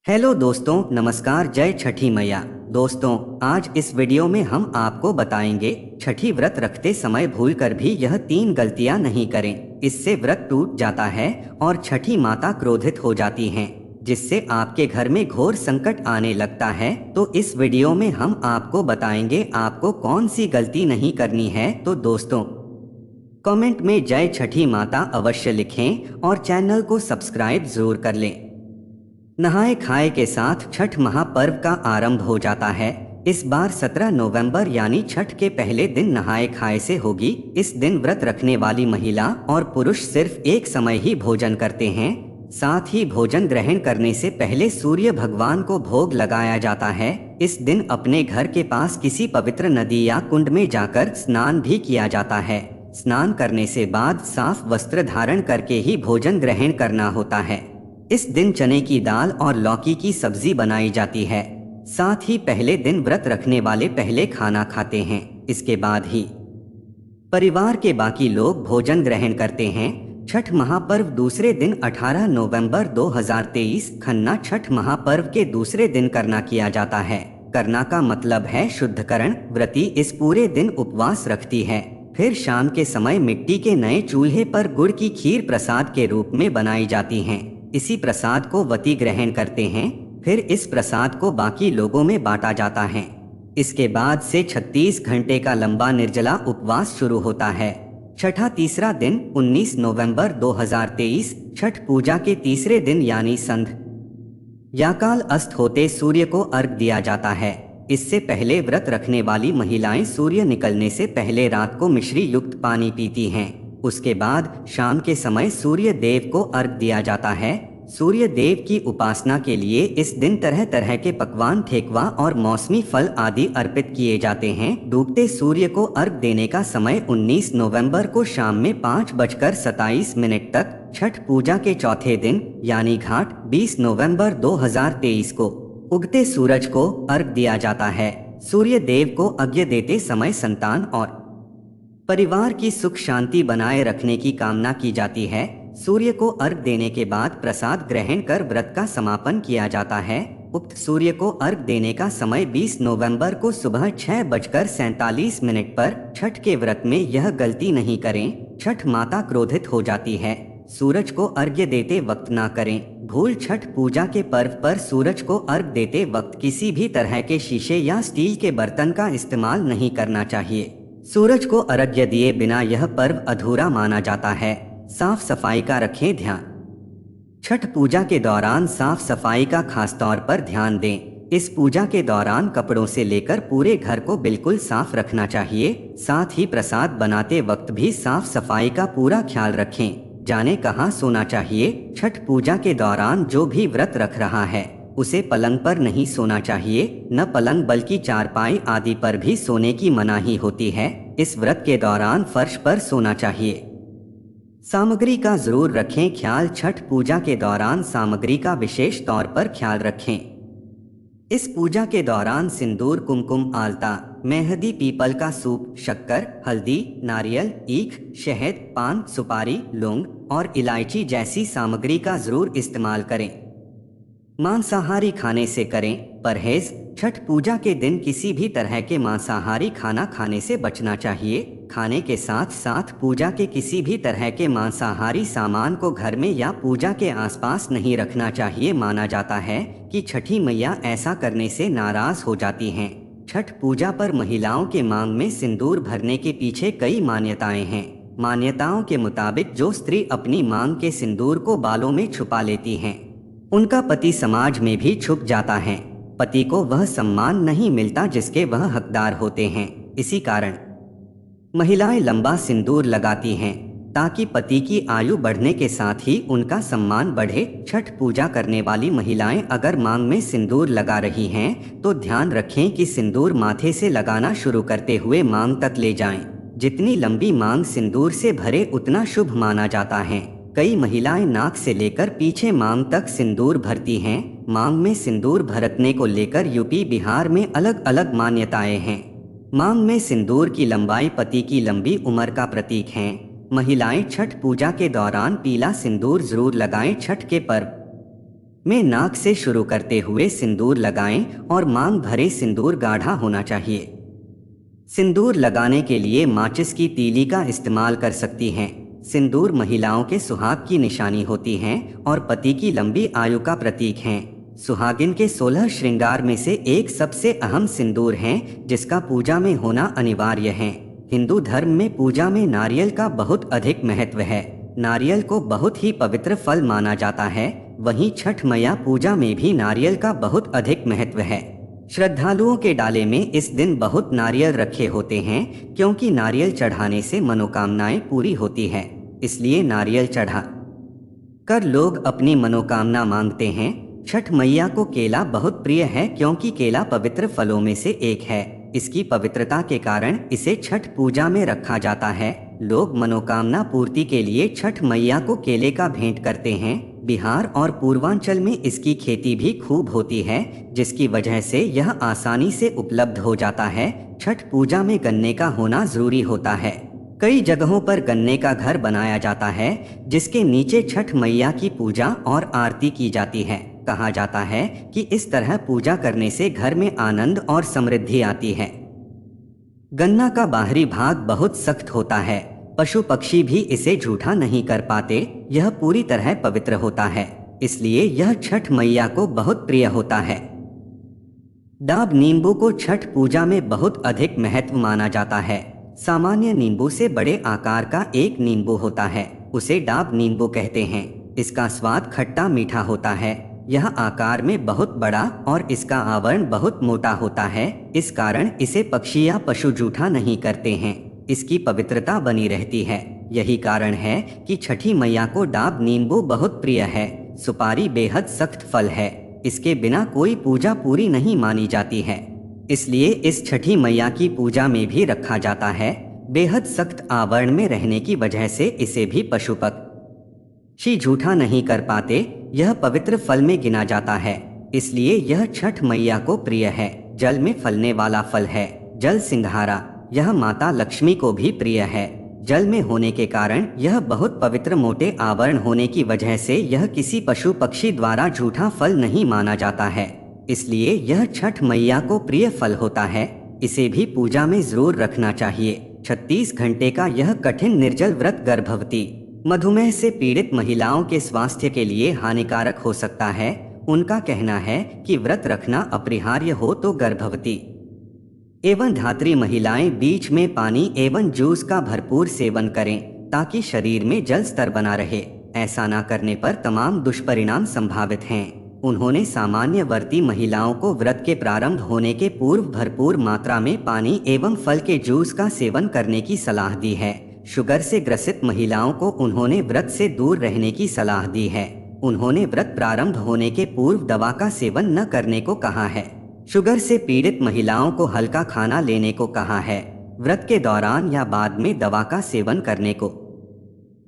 Hello दोस्तों, नमस्कार। जय छठी मैया। दोस्तों, आज इस वीडियो में हम आपको बताएंगे छठी व्रत रखते समय भूलकर भी यह 3 गलतियां नहीं करें। इससे व्रत टूट जाता है और छठी माता क्रोधित हो जाती हैं, जिससे आपके घर में घोर संकट आने लगता है। तो इस वीडियो में हम आपको बताएंगे आपको कौन सी गलती नहीं करनी है। तो दोस्तों, कमेंट में जय छठी माता अवश्य लिखें और चैनल को सब्सक्राइब जरूर कर लें। नहाए खाए के साथ छठ महापर्व का आरंभ हो जाता है। इस बार 17 नवंबर यानी छठ के पहले दिन नहाए खाए से होगी। इस दिन व्रत रखने वाली महिला और पुरुष सिर्फ एक समय ही भोजन करते हैं। साथ ही भोजन ग्रहण करने से पहले सूर्य भगवान को भोग लगाया जाता है। इस दिन अपने घर के पास किसी पवित्र नदी या कुंड में जाकर स्नान भी किया जाता है। स्नान करने से बाद साफ वस्त्र धारण करके ही भोजन ग्रहण करना होता है। इस दिन चने की दाल और लौकी की सब्जी बनाई जाती है। साथ ही पहले दिन व्रत रखने वाले पहले खाना खाते हैं, इसके बाद ही परिवार के बाकी लोग भोजन ग्रहण करते हैं। छठ महापर्व दूसरे दिन 18 नवंबर 2023 खन्ना छठ महापर्व के दूसरे दिन करना किया जाता है। करना का मतलब है शुद्धकरण। व्रती इस पूरे दिन उपवास रखती है। फिर शाम के समय मिट्टी के नए चूल्हे पर गुड़ की खीर प्रसाद के रूप में बनाई जाती है। इसी प्रसाद को व्रती ग्रहण करते हैं। फिर इस प्रसाद को बाकी लोगों में बांटा जाता है। इसके बाद से 36 घंटे का लंबा निर्जला उपवास शुरू होता है। छठा तीसरा दिन 19 नवंबर 2023 छठ पूजा के तीसरे दिन यानी संध्या या काल अस्त होते सूर्य को अर्घ दिया जाता है। इससे पहले व्रत रखने वाली महिलाएं सूर्य निकलने से पहले रात को मिश्री युक्त पानी पीती हैं। उसके बाद शाम के समय सूर्य देव को अर्घ दिया जाता है। सूर्य देव की उपासना के लिए इस दिन तरह तरह के पकवान, ठेकुआ और मौसमी फल आदि अर्पित किए जाते हैं। डूबते सूर्य को अर्घ देने का समय 19 नवंबर को शाम में 5:27 तक। छठ पूजा के चौथे दिन यानी घाट 20 नवंबर 2023 को उगते सूरज को अर्घ दिया जाता है। सूर्य देव को अर्घ्य देते समय संतान और परिवार की सुख शांति बनाए रखने की कामना की जाती है। सूर्य को अर्घ देने के बाद प्रसाद ग्रहण कर व्रत का समापन किया जाता है। उक्त सूर्य को अर्घ देने का समय 20 नवंबर को सुबह 6:47 पर। छठ के व्रत में यह गलती नहीं करें, छठ माता क्रोधित हो जाती है। सूरज को अर्घ्य देते वक्त ना करें भूल। छठ पूजा के पर्व पर सूरज को अर्घ देते वक्त किसी भी तरह के शीशे या स्टील के बर्तन का इस्तेमाल नहीं करना चाहिए। सूरज को अर्घ्य दिए बिना यह पर्व अधूरा माना जाता है। साफ सफाई का रखें ध्यान। छठ पूजा के दौरान साफ सफाई का खास तौर पर ध्यान दें। इस पूजा के दौरान कपड़ों से लेकर पूरे घर को बिल्कुल साफ रखना चाहिए। साथ ही प्रसाद बनाते वक्त भी साफ सफाई का पूरा ख्याल रखें। जाने कहाँ सोना चाहिए। छठ पूजा के दौरान जो भी व्रत रख रहा है उसे पलंग पर नहीं सोना चाहिए। न पलंग बल्कि चारपाई आदि पर भी सोने की मनाही होती है। इस व्रत के दौरान फर्श पर सोना चाहिए। सामग्री का जरूर रखें ख्याल। छठ पूजा के दौरान सामग्री का विशेष तौर पर ख्याल रखें। इस पूजा के दौरान सिंदूर, कुमकुम, आलता, मेहंदी, पीपल का सूप, शक्कर, हल्दी, नारियल, ईख, शहद, पान, सुपारी, लौंग और इलायची जैसी सामग्री का जरूर इस्तेमाल करें। मांसाहारी खाने से करें परहेज। छठ पूजा के दिन किसी भी तरह के मांसाहारी खाना खाने से बचना चाहिए। खाने के साथ साथ पूजा के किसी भी तरह के मांसाहारी सामान को घर में या पूजा के आसपास नहीं रखना चाहिए। माना जाता है कि छठी मैया ऐसा करने से नाराज हो जाती हैं। छठ पूजा पर महिलाओं के मांग में सिंदूर भरने के पीछे कई मान्यताएं हैं। मान्यताओं के मुताबिक जो स्त्री अपनी मांग के सिंदूर को बालों में छुपा लेती हैं, उनका पति समाज में भी छुप जाता है। पति को वह सम्मान नहीं मिलता जिसके वह हकदार होते हैं। इसी कारण महिलाएं लंबा सिंदूर लगाती हैं ताकि पति की आयु बढ़ने के साथ ही उनका सम्मान बढ़े। छठ पूजा करने वाली महिलाएं अगर मांग में सिंदूर लगा रही हैं तो ध्यान रखें कि सिंदूर माथे से लगाना शुरू करते हुए मांग तक ले जाएं। जितनी लंबी मांग सिंदूर से भरे उतना शुभ माना जाता है। कई महिलाएं नाक से लेकर पीछे मांग तक सिंदूर भरती हैं। मांग में सिंदूर भरतने को लेकर यूपी, बिहार में अलग अलग मान्यताएं हैं। मांग में सिंदूर की लंबाई पति की लंबी उम्र का प्रतीक है। महिलाएं छठ पूजा के दौरान पीला सिंदूर जरूर लगाएं। छठ के पर्व में नाक से शुरू करते हुए सिंदूर लगाएं और मांग भरे सिंदूर गाढ़ा होना चाहिए। सिंदूर लगाने के लिए माचिस की तीली का इस्तेमाल कर सकती हैं। सिंदूर महिलाओं के सुहाग की निशानी होती हैं और पति की लंबी आयु का प्रतीक हैं। सुहागिन के 16 श्रृंगार में से एक सबसे अहम सिंदूर हैं, जिसका पूजा में होना अनिवार्य है। हिंदू धर्म में पूजा में नारियल का बहुत अधिक महत्व है। नारियल को बहुत ही पवित्र फल माना जाता है। वहीं छठ मैया पूजा में भी नारियल का बहुत अधिक महत्व है। श्रद्धालुओं के डाले में इस दिन बहुत नारियल रखे होते हैं, क्योंकि नारियल चढ़ाने से मनोकामनाएं पूरी होती हैं। इसलिए नारियल चढ़ा कर लोग अपनी मनोकामना मांगते हैं। छठ मैया को केला बहुत प्रिय है, क्योंकि केला पवित्र फलों में से एक है। इसकी पवित्रता के कारण इसे छठ पूजा में रखा जाता है। लोग मनोकामना पूर्ति के लिए छठ मैया को केले का भेंट करते हैं। बिहार और पूर्वांचल में इसकी खेती भी खूब होती है, जिसकी वजह से यह आसानी से उपलब्ध हो जाता है। छठ पूजा में गन्ने का होना जरूरी होता है। कई जगहों पर गन्ने का घर बनाया जाता है, जिसके नीचे छठ मैया की पूजा और आरती की जाती है। कहा जाता है कि इस तरह पूजा करने से घर में आनंद और समृद्धि आती है। गन्ना का बाहरी भाग बहुत सख्त होता है। पशु पक्षी भी इसे झूठा नहीं कर पाते। यह पूरी तरह पवित्र होता है, इसलिए यह छठ मैया को बहुत प्रिय होता है। डाब नींबू को छठ पूजा में बहुत अधिक महत्व माना जाता है। सामान्य नींबू से बड़े आकार का एक नींबू होता है, उसे डाब नींबू कहते हैं। इसका स्वाद खट्टा मीठा होता है। यह आकार में बहुत बड़ा और इसका आवरण बहुत मोटा होता है। इस कारण इसे पक्षी या पशु जूठा नहीं करते हैं। इसकी पवित्रता बनी रहती है। यही कारण है कि छठी मैया को डाब नींबू बहुत प्रिय है। सुपारी बेहद सख्त फल है। इसके बिना कोई पूजा पूरी नहीं मानी जाती है, इसलिए इस छठी मैया की पूजा में भी रखा जाता है। बेहद सख्त आवरण में रहने की वजह से इसे भी पशु पक्षी झूठा नहीं कर पाते। यह पवित्र फल में गिना जाता है, इसलिए यह छठ मैया को प्रिय है। जल में फलने वाला फल है। जल सिंघारा यह माता लक्ष्मी को भी प्रिय है। जल में होने के कारण यह बहुत पवित्र मोटे आवरण होने की वजह से यह किसी पशु पक्षी द्वारा झूठा फल नहीं माना जाता है, इसलिए यह छठ मैया को प्रिय फल होता है। इसे भी पूजा में जरूर रखना चाहिए। 36 घंटे का यह कठिन निर्जल व्रत गर्भवती, मधुमेह से पीड़ित महिलाओं के स्वास्थ्य के लिए हानिकारक हो सकता है। उनका कहना है कि व्रत रखना अपरिहार्य हो तो गर्भवती एवं धात्री महिलाएं बीच में पानी एवं जूस का भरपूर सेवन करें, ताकि शरीर में जल स्तर बना रहे। ऐसा न करने पर तमाम दुष्परिणाम संभावित हैं। उन्होंने सामान्य वर्ती महिलाओं को व्रत के प्रारंभ होने के पूर्व भरपूर मात्रा में पानी एवं फल के जूस का सेवन करने की सलाह दी है। शुगर से ग्रसित महिलाओं को उन्होंने व्रत से दूर रहने की सलाह दी है। उन्होंने व्रत प्रारंभ होने के पूर्व दवा का सेवन न करने को कहा है। शुगर से पीड़ित महिलाओं को हल्का खाना लेने को कहा है। व्रत के दौरान या बाद में दवा का सेवन करने को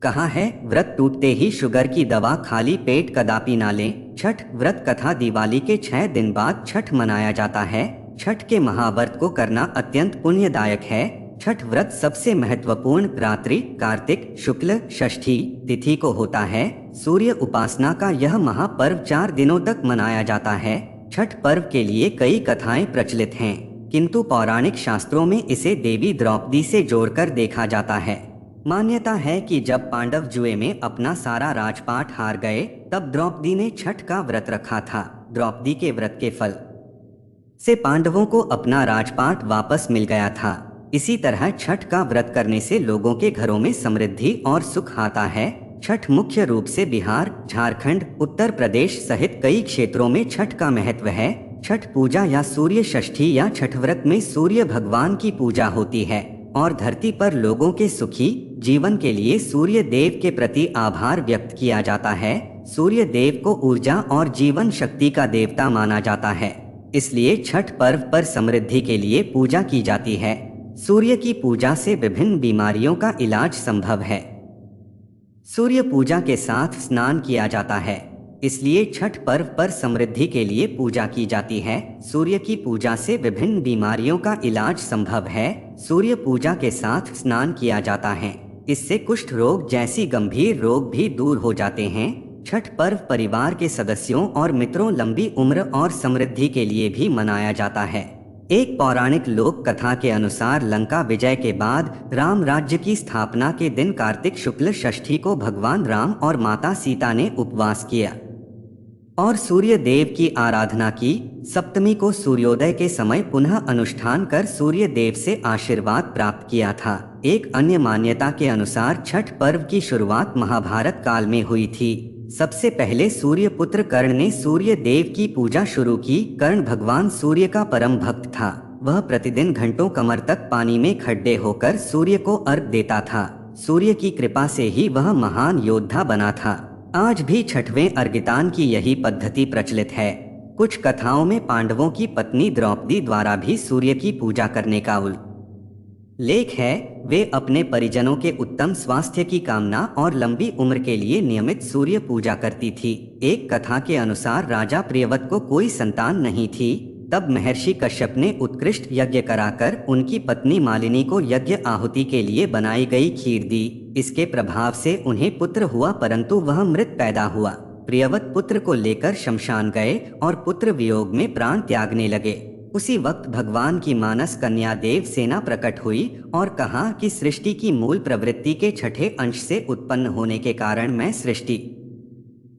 कहा है। व्रत टूटते ही शुगर की दवा खाली पेट कदापि ना लें। छठ व्रत कथा दिवाली के 6 दिन बाद छठ मनाया जाता है। छठ के महाव्रत को करना अत्यंत पुण्यदायक है। छठ व्रत सबसे महत्वपूर्ण रात्रि कार्तिक शुक्ल षष्ठी तिथि को होता है। सूर्य उपासना का यह महापर्व 4 दिनों तक मनाया जाता है। छठ पर्व के लिए कई कथाएं प्रचलित हैं, किंतु पौराणिक शास्त्रों में इसे देवी द्रौपदी से जोड़कर देखा जाता है। मान्यता है कि जब पांडव जुए में अपना सारा राजपाट हार गए, तब द्रौपदी ने छठ का व्रत रखा था। द्रौपदी के व्रत के फल से पांडवों को अपना राजपाट वापस मिल गया था। इसी तरह छठ का व्रत करने से लोगों के घरों में समृद्धि और सुख आता है। छठ मुख्य रूप से बिहार, झारखंड, उत्तर प्रदेश सहित कई क्षेत्रों में छठ का महत्व है। छठ पूजा या सूर्य षष्ठी या छठ व्रत में सूर्य भगवान की पूजा होती है और धरती पर लोगों के सुखी जीवन के लिए सूर्य देव के प्रति आभार व्यक्त किया जाता है। सूर्य देव को ऊर्जा और जीवन शक्ति का देवता माना जाता है, इसलिए छठ पर्व पर समृद्धि के लिए पूजा की जाती है। सूर्य की पूजा से विभिन्न बीमारियों का इलाज संभव है। सूर्य पूजा के साथ स्नान किया जाता है, इसलिए छठ पर्व पर समृद्धि के लिए पूजा की जाती है। सूर्य की पूजा से विभिन्न बीमारियों का इलाज संभव है। सूर्य पूजा के साथ स्नान किया जाता है, इससे कुष्ठ रोग जैसी गंभीर रोग भी दूर हो जाते हैं। छठ पर्व परिवार के सदस्यों और मित्रों लंबी उम्र और समृद्धि के लिए भी मनाया जाता है। एक पौराणिक लोक कथा के अनुसार लंका विजय के बाद राम राज्य की स्थापना के दिन कार्तिक शुक्ल षष्ठी को भगवान राम और माता सीता ने उपवास किया और सूर्य देव की आराधना की। सप्तमी को सूर्योदय के समय पुनः अनुष्ठान कर सूर्य देव से आशीर्वाद प्राप्त किया था। एक अन्य मान्यता के अनुसार छठ पर्व की शुरुआत महाभारत काल में हुई थी। सबसे पहले सूर्य पुत्र कर्ण ने सूर्य देव की पूजा शुरू की। कर्ण भगवान सूर्य का परम भक्त था। वह प्रतिदिन घंटों कमर तक पानी में खड्डे होकर सूर्य को अर्घ देता था। सूर्य की कृपा से ही वह महान योद्धा बना था। आज भी छठवें अर्घितान की यही पद्धति प्रचलित है। कुछ कथाओं में पांडवों की पत्नी द्रौपदी द्वारा भी सूर्य की पूजा करने का उल्लेख है। वे अपने परिजनों के उत्तम स्वास्थ्य की कामना और लंबी उम्र के लिए नियमित सूर्य पूजा करती थी। एक कथा के अनुसार राजा प्रियव्रत को कोई संतान नहीं थी। तब महर्षि कश्यप ने उत्कृष्ट यज्ञ कराकर उनकी पत्नी मालिनी को यज्ञ आहुति के लिए बनाई गई खीर दी। इसके प्रभाव से उन्हें पुत्र हुआ, परंतु वह मृत पैदा हुआ। प्रियव्रत पुत्र को लेकर शमशान गए और पुत्र वियोग में प्राण त्यागने लगे। उसी वक्त भगवान की मानस कन्या देव सेना प्रकट हुई और कहा कि सृष्टि की मूल प्रवृत्ति के छठे अंश से उत्पन्न होने के कारण मैं सृष्टि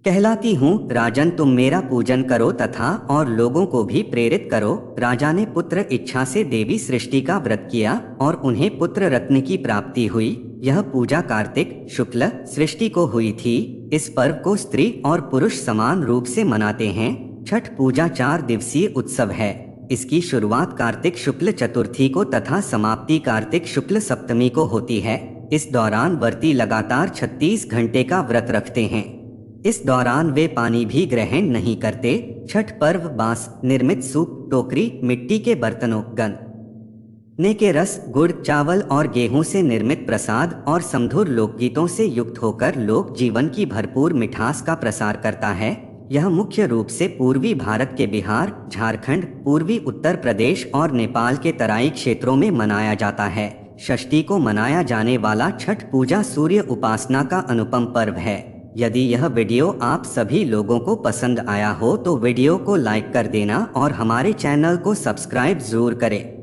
कहलाती हूँ। राजन, तुम मेरा पूजन करो तथा और लोगों को भी प्रेरित करो। राजा ने पुत्र इच्छा से देवी सृष्टि का व्रत किया और उन्हें पुत्र रत्न की प्राप्ति हुई। यह पूजा कार्तिक शुक्ल सृष्टि को हुई थी। इस पर्व को स्त्री और पुरुष समान रूप से मनाते हैं। छठ पूजा 4 दिवसीय उत्सव है। इसकी शुरुआत कार्तिक शुक्ल चतुर्थी को तथा समाप्ति कार्तिक शुक्ल सप्तमी को होती है। इस दौरान व्रती लगातार 36 घंटे का व्रत रखते हैं। इस दौरान वे पानी भी ग्रहण नहीं करते। छठ पर्व बांस निर्मित सूप, टोकरी, मिट्टी के बर्तनों, गन्ने के रस, गुड़, चावल और गेहूं से निर्मित प्रसाद और समधुर लोकगीतों से युक्त होकर लोक जीवन की भरपूर मिठास का प्रसार करता है। यह मुख्य रूप से पूर्वी भारत के बिहार, झारखंड, पूर्वी उत्तर प्रदेश और नेपाल के तराई क्षेत्रों में मनाया जाता है। षष्ठी को मनाया जाने वाला छठ पूजा सूर्य उपासना का अनुपम पर्व है। यदि यह वीडियो आप सभी लोगों को पसंद आया हो तो वीडियो को लाइक कर देना और हमारे चैनल को सब्सक्राइब जरूर करें।